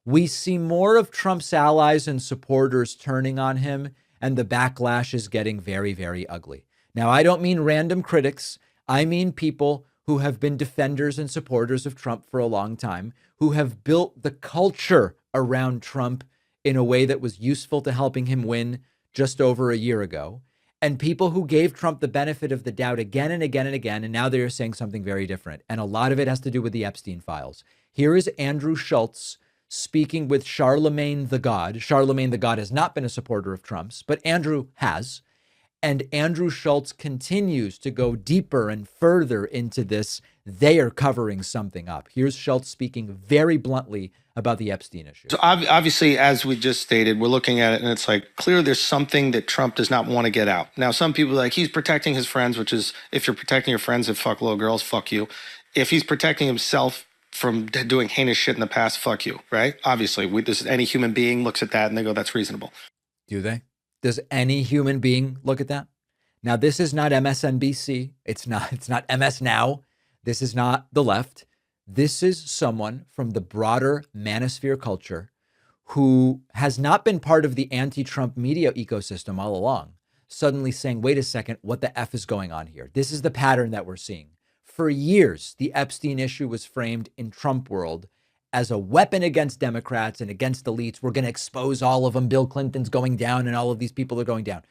We see more of Trump's allies and supporters turning on him, and the backlash is getting very, very ugly. Now, I don't mean random critics. I mean people who have been defenders and supporters of Trump for a long time, who have built the culture around Trump in a way that was useful to helping him win just over a year ago, and people who gave Trump the benefit of the doubt again and again and again, and now they're saying something very different. And a lot of it has to do with the Epstein files. Here is Andrew Schultz speaking with Charlemagne the God. Charlemagne the God has not been a supporter of Trump's, but Andrew has. And Andrew Schultz continues to go deeper and further into this. They are covering something up. Here's Schultz speaking very bluntly about the Epstein issue. So obviously, as we just stated, we're looking at it and it's like clear there's something that Trump does not want to get out. Now, some people are like, he's protecting his friends, which is, if you're protecting your friends that fuck little girls, fuck you. If he's protecting himself from doing heinous shit in the past, fuck you, right? Obviously, any human being looks at that and they go, that's reasonable. Do they? Does any human being look at that? Now, this is not MSNBC. It's not MS Now. This is not the left. This is someone from the broader manosphere culture who has not been part of the anti-Trump media ecosystem all along, suddenly saying, wait a second, what the F is going on here? This is the pattern that we're seeing. For years, the Epstein issue was framed in Trump world as a weapon against Democrats and against elites. We're going to expose all of them. Bill Clinton's going down and all of these people are going down.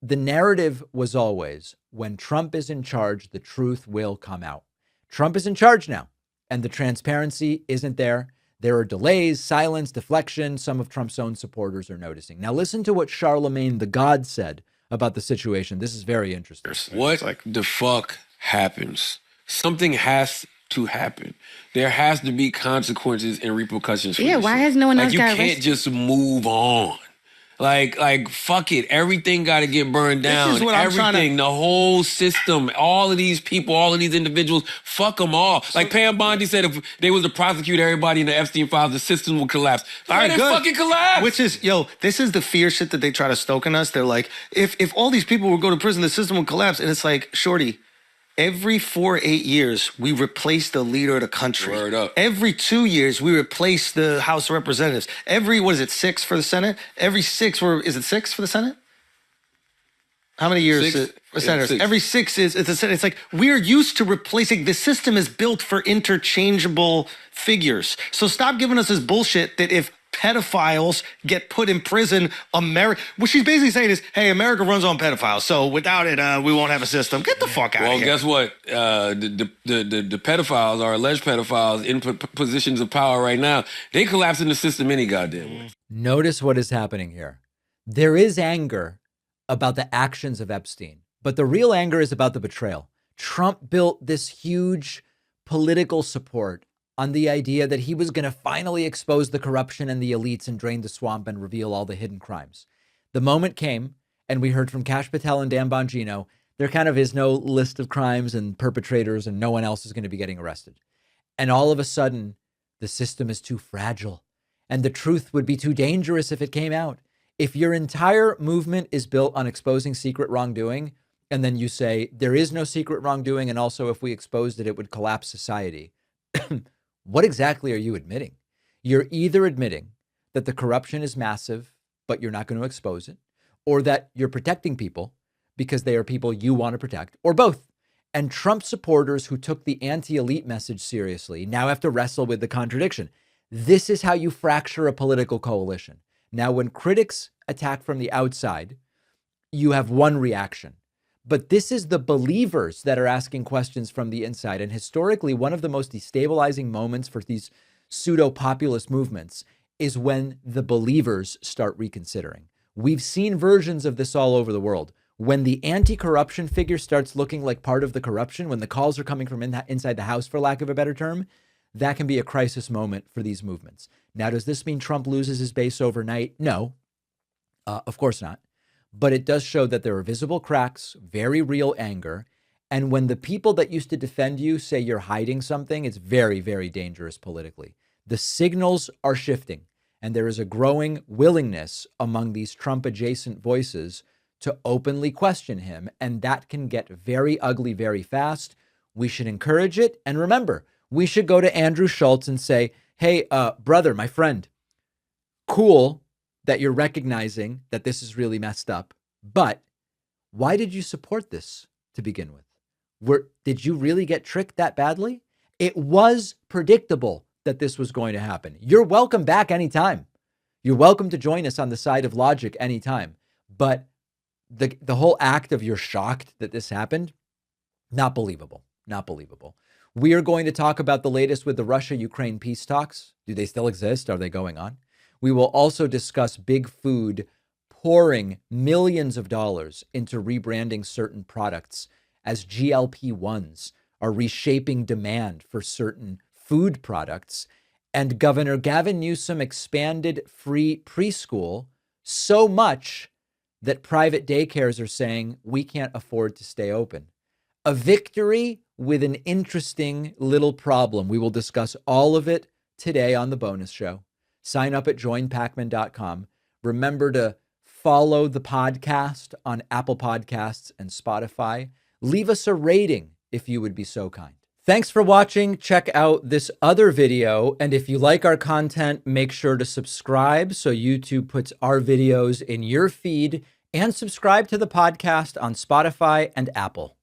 The narrative was always, when Trump is in charge, the truth will come out. Trump is in charge now, and the transparency isn't there. There are delays, silence, deflection. Some of Trump's own supporters are noticing. Now listen to what Charlemagne the God said about the situation. This is very interesting. What the fuck happens? Something has to happen. There has to be consequences and repercussions for this why shit. has no one else you got can't arrested? just move on. Like fuck it. Everything got to get burned down. This is what I'm Everything, the whole system, all of these people, all of these individuals, fuck them all. Like Pam Bondi said, if they was to prosecute everybody in the Epstein files, the system would collapse. All right, Let it good. fucking collapse. Which is, this is the fear shit that they try to stoke in us. They're like, if all these people would go to prison, the system would collapse. And it's like, shorty, every 4 or 8 years, we replace the leader of the country. Word up. Every 2 years, we replace the House of Representatives. Every, 6 for the Senate? Every 6, is it 6 for the Senate? How many years for senators? 6. Every 6 it's a Senate. It's like, we're used to replacing, the system is built for interchangeable figures. So stop giving us this bullshit that if pedophiles get put in prison, what she's basically saying is, hey, America runs on pedophiles, so without it, we won't have a system. Get the fuck out of here. Well, guess what? The pedophiles, or alleged pedophiles, in positions of power right now, they collapse in the system any goddamn way. Notice what is happening here. There is anger about the actions of Epstein, but the real anger is about the betrayal. Trump built this huge political support on the idea that he was going to finally expose the corruption and the elites and drain the swamp and reveal all the hidden crimes. The moment came, and we heard from Kash Patel and Dan Bongino, there kind of is no list of crimes and perpetrators, and no one else is going to be getting arrested. And all of a sudden, the system is too fragile, and the truth would be too dangerous if it came out. If your entire movement is built on exposing secret wrongdoing, and then you say there is no secret wrongdoing, and also if we exposed it, it would collapse society, what exactly are you admitting? You're either admitting that the corruption is massive, but you're not going to expose it, or that you're protecting people because they are people you want to protect, or both. And Trump supporters who took the anti-elite message seriously now have to wrestle with the contradiction. This is how you fracture a political coalition. Now, when critics attack from the outside, you have one reaction. But this is the believers that are asking questions from the inside. And historically, one of the most destabilizing moments for these pseudo-populist movements is when the believers start reconsidering. We've seen versions of this all over the world. When the anti-corruption figure starts looking like part of the corruption, when the calls are coming from inside the house, for lack of a better term, that can be a crisis moment for these movements. Now, does this mean Trump loses his base overnight? No, of course not. But it does show that there are visible cracks, very real anger. And when the people that used to defend you say you're hiding something, it's very, very dangerous politically. The signals are shifting, and there is a growing willingness among these Trump-adjacent voices to openly question him. And that can get very ugly very fast. We should encourage it. And remember, we should go to Andrew Schultz and say, hey, brother, my friend, Cool that you're recognizing that this is really messed up, but why did you support this to begin with? Did you really get tricked that badly? It was predictable that this was going to happen. You're welcome back anytime. You're welcome to join us on the side of logic anytime. But the whole act of you're shocked that this happened, not believable. Not believable. We are going to talk about the latest with the Russia-Ukraine peace talks. Do they still exist? Are they going on? We will also discuss big food pouring millions of dollars into rebranding certain products as GLP-1s are reshaping demand for certain food products. And Governor Gavin Newsom expanded free preschool so much that private daycares are saying we can't afford to stay open. A victory with an interesting little problem. We will discuss all of it today on the bonus show. Sign up at joinpakman.com. Remember to follow the podcast on Apple Podcasts and Spotify. Leave us a rating if you would be so kind. Thanks for watching. Check out this other video. And if you like our content, make sure to subscribe so YouTube puts our videos in your feed, and subscribe to the podcast on Spotify and Apple.